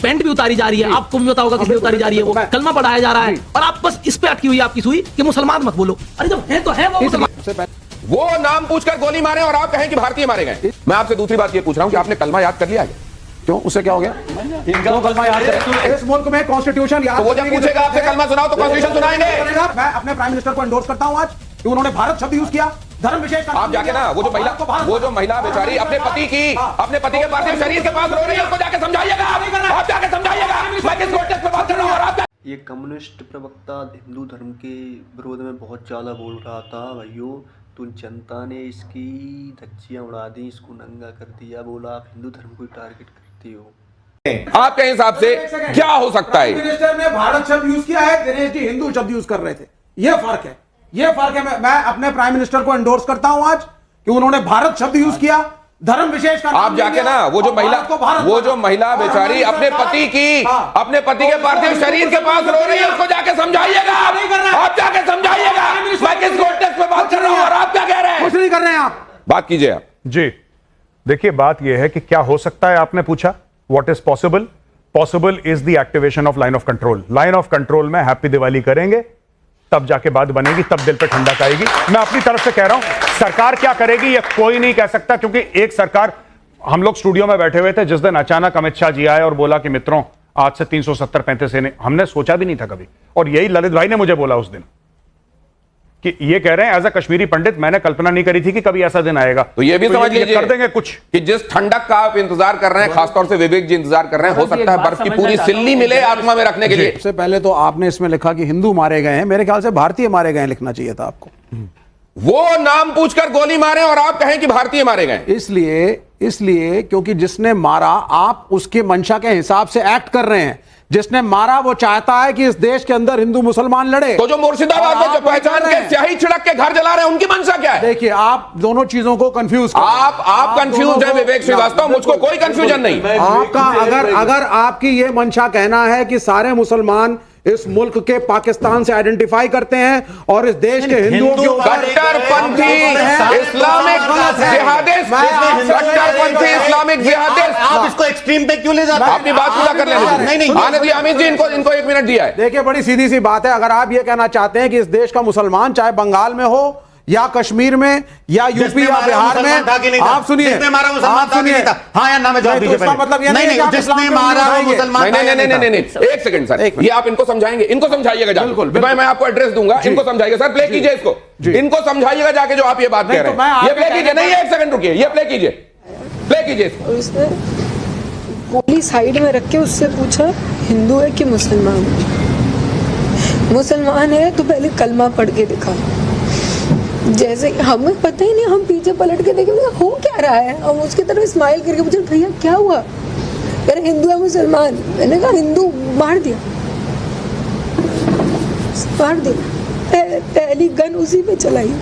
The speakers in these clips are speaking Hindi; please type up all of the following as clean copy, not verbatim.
पैंट भी उतारी जा रही है, आपको भी पता होगा किसने उतारी जा रही है, वो कलमा पढ़ाया जा रहा है और आप बस इस पे अटकी हुई है आपकी सुई कि मुसलमान मत बोलो। अरे जब है तो है वो मुसलमान। वो नाम पूछकर गोली मारे और आप कहें कि भारतीय मारे गए। मैं आपसे दूसरी बात ये पूछ रहा हूं कि आपने कलमा याद कर लिया है? क्यों, उससे क्या हो गया? इनको कलमा याद है। इस मुल्क में कॉन्स्टिट्यूशन याद, तो वो जब पूछेगा आपसे कलमा सुनाओ तो कॉन्स्टिट्यूशन सुनाएंगे। मैं अपने प्राइम मिनिस्टर को एंडोर्स करता हूं आज कि उन्होंने भारत शब्द यूज किया, धर्म विशेष। आप जाके ना वो जो महिला बेचारी अपने पति के पार्थिव शरीर के पास रो रही है, उसको जाके समझाइएगा। आप जाके समझाइएगा। मैं किस कॉन्टेक्स्ट में बात कर रहा हूं और आप ये कम्युनिस्ट प्रवक्ता हिंदू धर्म के विरोध में बहुत ज़्यादा बोल रहा था। भाइयों, तो जनता ने इसकी धज्जियाँ उड़ा दी, इसको नंगा कर दिया, बोला आप हिंदू धर्म को टारगेट करती हो। आपके हिसाब से क्या हो सकता है? मिनिस्टर ने भारत शब्द यूज किया है, दिनेश जी हिंदू शब्द यूज कर रहे थे। ये फर्क है, ये फर्क है। मैं अपने प्राइम मिनिस्टर को एंडोर्स करता हूं आज कि उन्होंने भारत शब्द यूज किया, धर्म विशेष का। आप जाके ना वो जो महिला बेचारी अपने पति के पार्थिव शरीर के पास रो रही है, उसको जाके समझाइएगा। आप जाके समझाइएगा। मैं किस कॉन्टेक्स्ट में बात कर रहा हूं और आप क्या कह रहे हैं? कुछ नहीं कर रहे हैं आप। बात कीजिए आप। जी देखिए, बात यह है कि क्या हो सकता है, आपने पूछा what is possible. Possible is the activation of line of control. Line of control में हैप्पी दिवाली करेंगे, तब जाके बात बनेगी, तब दिल पे ठंडक आएगी। मैं अपनी तरफ से कह रहा हूं, सरकार क्या करेगी ये कोई नहीं कह सकता, क्योंकि एक सरकार, हम लोग स्टूडियो में बैठे हुए थे जिस दिन अचानक अमित शाह जी आए और बोला कि मित्रों आज से 370-35 सेने, हमने सोचा भी नहीं था कभी। और यही ललित भाई ने मुझे बोला उस दिन कि ये कह रहे हैं एज अ कश्मीरी पंडित, मैंने कल्पना नहीं करी थी कि कभी ऐसा दिन आएगा। तो ये भी समझ लीजिए कर देंगे कुछ कि जिस ठंडक का आप इंतजार कर रहे हैं, खासतौर से विवेक जी इंतजार कर रहे हैं, हो सकता है बर्फ की पूरी सिल्ली मिले आत्मा में रखने के लिए। सबसे पहले तो आपने इसमें लिखा कि हिंदू मारे गए हैं, मेरे ख्याल से भारतीय मारे गए लिखना चाहिए था आपको। वो नाम पूछकर गोली मारे और आप कहें कि भारतीय मारे गए। इसलिए क्योंकि जिसने मारा, आप उसके मंशा के हिसाब से एक्ट कर रहे हैं। जिसने मारा वो चाहता है कि इस देश के अंदर हिंदू मुसलमान लड़े। तो जो मुर्शिदाबाद में जो पहचान के स्याही छिड़क के घर जला रहे हैं, उनकी मंशा क्या है? देखिए, आप दोनों चीजों को कंफ्यूज आप कंफ्यूज हैं विवेक श्रीवास्तव, मुझको कोई कंफ्यूजन नहीं। आपका अगर आपकी ये मंशा कहना है कि सारे मुसलमान इस मुल्क के पाकिस्तान से आइडेंटिफाई करते हैं और इस देश के हिंदुओं के कट्टरपंथी इस्लामिक जिहादिस्ट, कट्टरपंथी इस्लामिक जिहादिस्ट, आप इसको एक्सट्रीम पे क्यों ले जाते हैं? अपनी बात पूरा कर लें। नहीं आने दीजिए अमित जी, इनको 1 मिनट दिया है। देखिए, बड़ी सीधी सी बात है। अगर आप ये कहना चाहते हैं कि इस देश का मुसलमान चाहे बंगाल में हो या कश्मीर में या यूपी या बिहार में, आप सुनिए, जिसने मारा मुसलमान था कि नहीं था? हाँ या ना में जवाब दीजिए। मतलब ये नहीं, जिसने मारा वो मुसलमान था। नहीं, 1 सेकंड सर, ये आप इनको समझाएंगे, इनको समझाइएगा जाके। बिल्कुल, मैं आपको एड्रेस दूंगा, इनको समझाइएगा। सर प्ले कीजिए इसको, इनको समझाइएगा जाके जो आप ये बात कह रहे हैं। ये प्ले कीजिए। नहीं, 1 सेकंड रुकिए, ये प्ले कीजिए, प्ले कीजिए इसको। उसने गोली साइड में रख के उससे पूछा हिंदू है कि मुसलमान। मुसलमान है तो पहले कलमा पढ़ के दिखा। जैसे हमें पता ही नहीं, हम पीछे पलट के देखे हो क्या रहा है, हम उसकी तरफ स्माइल करके पूछे भैया क्या हुआ, यार हिंदू है मुसलमान। मैंने कहा हिंदू, मार दिया। पहली गन उसी पे चलाई,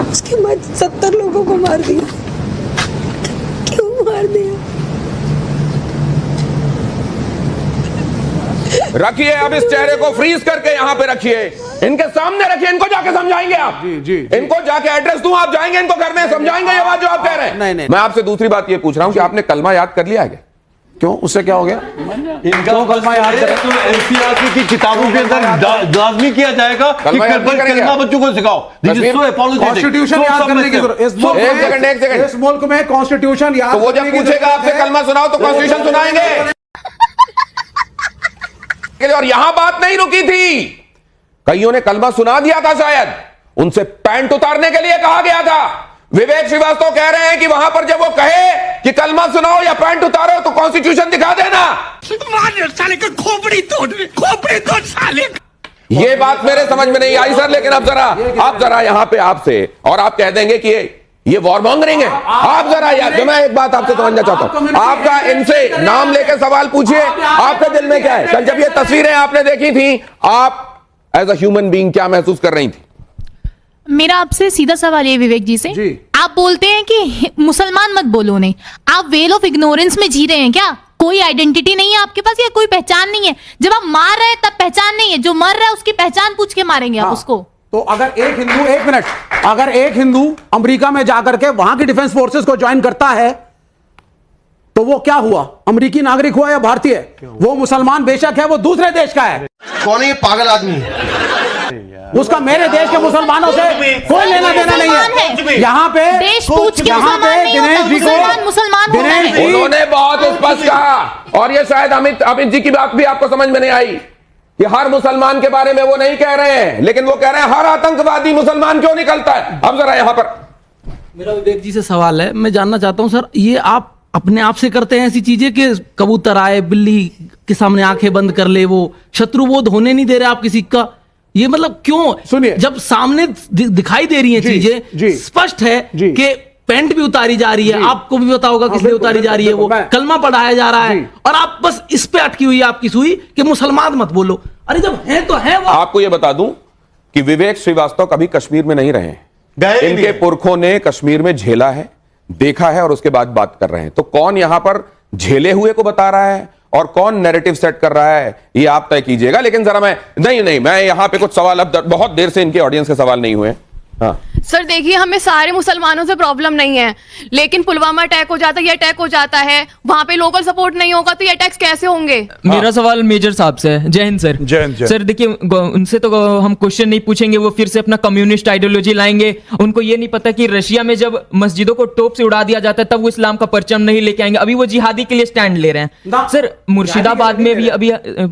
उसके बाद 70 लोगों को मार दिया। क्यों मार दिया? रखिए अब इस चेहरे को फ्रीज करके यहां पे रखिए, इनके सामने रखिए, इनको जाके समझाएंगे आप। जी। इनको जाके एड्रेस दूं, आप जाएंगे इनको घर में समझाएंगे ये बात जो आप कह रहे हैं। नहीं। मैं आपसे दूसरी बात ये पूछ रहा हूं कि आपने कलमा याद कर लिया है क्या? क्यों, उससे क्या हो गया? इनको कलमा याद करें तो एनसीईआरटी की किताबों के अंदर लाजमी किया जाएगा कि कलमा बच्चों को सिखाओ। कॉन्स्टिट्यूशन याद करने की जरूरत। एक सेकंड, इस मुल्क में कॉन्स्टिट्यूशन याद, तो वो जब पूछेगा आपसे कलमा सुनाओ तो कॉन्स्टिट्यूशन सुनाएंगे। और यहां बात नहीं रुकी थी, कईयों ने कलमा सुना दिया था, शायद उनसे पैंट उतारने के लिए कहा गया था। विवेक श्रीवास्तव कह रहे हैं कि वहां पर जब वो कहे कि कलमा सुनाओ या पैंट उतारो तो कॉन्स्टिट्यूशन दिखा देना। साले का खोपड़ी तोड़ साले। ये बात मेरे समझ में नहीं आई सर, लेकिन अब जरा यहां पे आपसे, और आप कह देंगे कि ये वॉर मॉन्गरिंग है। आप जरा यार, जो मैं एक बात आपसे समझना चाहता हूं, आपका इनसे नाम लेकर सवाल पूछिए, आपके दिल में क्या है? कल जब ये तस्वीरें आपने देखी थी, आप एज अ ह्यूमन बीइंग क्या महसूस कर रही थी? मेरा आपसे सीधा सवाल है विवेक जी से, आप बोलते हैं कि मुसलमान मत बोलो, नहीं आप वेल ऑफ इग्नोरेंस में जी रहे हैं क्या? कोई आइडेंटिटी नहीं है आपके पास या कोई पहचान नहीं है? जब आप मार रहे हैं तब पहचान नहीं है, जो मर रहा है उसकी पहचान पूछ के मारेंगे आप उसको। तो अगर एक हिंदू, 1 मिनट, अगर एक हिंदू अमेरिका में जाकर के वहां की डिफेंस फोर्सेस को ज्वाइन करता है तो वो क्या हुआ? अमेरिकी नागरिक हुआ या भारतीय? वो मुसलमान बेशक है, वो दूसरे देश का है। कौन है ये पागल आदमी? उसका मेरे देश के मुसलमानों से कोई लेना देना नहीं है। यहाँ पे देश पूछ के यहाँ पे मुसलमान नहीं होता, दिनेश जी को मुसलमान होता दिनेश है। जी उन्होंने बहुत स्पष्ट कहा, और ये शायद अमित जी की बात भी आपको समझ में नहीं आई कि हर मुसलमान के बारे में वो नहीं कह रहे हैं, लेकिन वो कह रहे हैं हर आतंकवादी मुसलमान क्यों निकलता है। अब जरा यहां पर मेरा विवेक जी से सवाल है, मैं जानना चाहता हूं सर, ये आप अपने आप से करते हैं ऐसी चीजें कि कबूतर आए बिल्ली के सामने आंखें बंद कर ले, वो शत्रुबोध होने नहीं दे रहे आप किसी का? ये मतलब क्यों? सुनिए, जब सामने दिखाई दे रही हैं चीजें, स्पष्ट है कि पैंट भी उतारी जा रही है, आपको भी पता होगा किस लिए उतारी जा रही है, वो कलमा पढ़ाया जा रहा है, और आप बस इस पे अटकी हुई है आपकी सुई कि मुसलमान मत बोलो। अरे जब है तो है वो। आपको यह बता दूं कि विवेक श्रीवास्तव कभी कश्मीर में नहीं रहे हैं। इनके पुरखों ने कश्मीर में झेला है, देखा है, और उसके बाद बात कर रहे हैं। तो कौन यहां पर झेले हुए को बता रहा है और कौन नैरेटिव सेट कर रहा है, ये आप तय कीजिएगा। लेकिन जरा मैं यहां पे कुछ सवाल, अब बहुत देर से इनके ऑडियंस के सवाल नहीं हुए। हाँ। सर देखिए, हमें सारे मुसलमानों से प्रॉब्लम नहीं है, लेकिन पुलवामा अटैक हो जाता है, ये अटैक हो जाता है, वहां पे लोकल सपोर्ट नहीं होगा तो ये अटैक्स कैसे होंगे? मेरा सवाल मेजर साहब से है। जय हिंद सर। जय हिंद। सर देखिए, उनसे तो हम क्वेश्चन नहीं पूछेंगे, वो फिर से अपना कम्युनिस्ट आइडियोलॉजी लाएंगे। उनको ये नहीं पता कि रशिया में जब मस्जिदों को टोप से उड़ा दिया जाता है तब वो इस्लाम का परचम नहीं लेके आएंगे। अभी वो जिहादी के लिए स्टैंड ले रहे हैं। सर मुर्शिदाबाद में भी अभी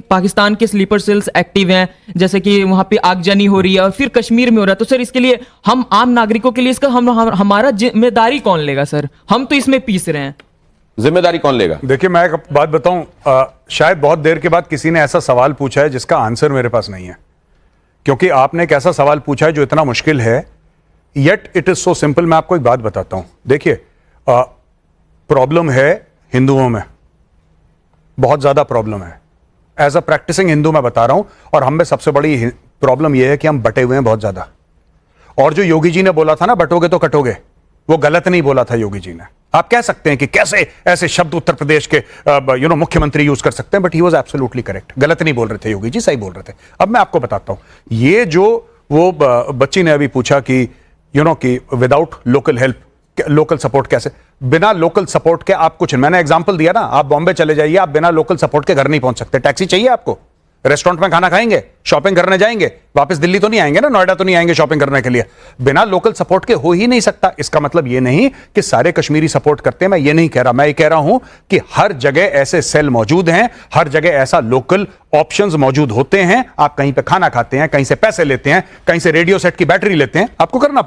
पाकिस्तान के स्लीपर सेल्स एक्टिव हैं, जैसे कि वहां पे आगजनी हो रही है, और फिर कश्मीर में हो रहा है। तो सर इसके लिए हम आम नागरिकों के लिए इसका हमारा जिम्मेदारी कौन लेगा सर? हम तो इसमें पीस रहे हैं, जिम्मेदारी कौन लेगा? देखिए, मैं एक बात बताऊं, शायद बहुत देर के बाद किसी ने ऐसा सवाल पूछा है जिसका आंसर मेरे पास नहीं है, क्योंकि आपने एक ऐसा सवाल पूछा है जो इतना मुश्किल है, yet it is so simple. मैं आपको एक बात बताता हूं। देखिए, प्रॉब्लम है हिंदुओं में, बहुत ज्यादा प्रॉब्लम है। एज अ प्रैक्टिसिंग हिंदू मैं बता रहा हूं, और हम में सबसे बड़ी प्रॉब्लम यह है कि हम बटे हुए हैं बहुत ज्यादा। और जो योगी जी ने बोला था ना, बटोगे तो कटोगे, वो गलत नहीं बोला था योगी जी ने। आप कह सकते हैं कि कैसे ऐसे शब्द उत्तर प्रदेश के मुख्यमंत्री यूज कर सकते हैं, but he was absolutely correct. गलत नहीं बोल रहे थे योगी जी, सही बोल रहे थे। अब मैं आपको बताता हूं, ये जो वो बच्ची ने अभी पूछा कि कि without local help, local support कैसे? बिना लोकल सपोर्ट के आप कुछ, मैंने एग्जांपल दिया ना, आप बॉम्बे चले जाइए, आप बिना लोकल सपोर्ट के घर नहीं पहुंच सकते। टैक्सी चाहिए आपको, रेस्टोरेंट में खाना खाएंगे, शॉपिंग करने जाएंगे, वापस दिल्ली तो नहीं आएंगे ना, नोएडा तो नहीं आएंगे शॉपिंग करने के लिए। बिना लोकल सपोर्ट के हो ही नहीं सकता। इसका मतलब ये नहीं कि सारे कश्मीरी सपोर्ट करते हैं, मैं ये नहीं कह रहा। मैं ये कह रहा हूं कि हर जगह ऐसे सेल मौजूद हैं, हर जगह ऐसा लोकल ऑप्शंस मौजूद होते हैं। आप कहीं पे खाना खाते हैं, कहीं से पैसे लेते हैं, कहीं से रेडियो सेट की बैटरी लेते हैं, आपको करना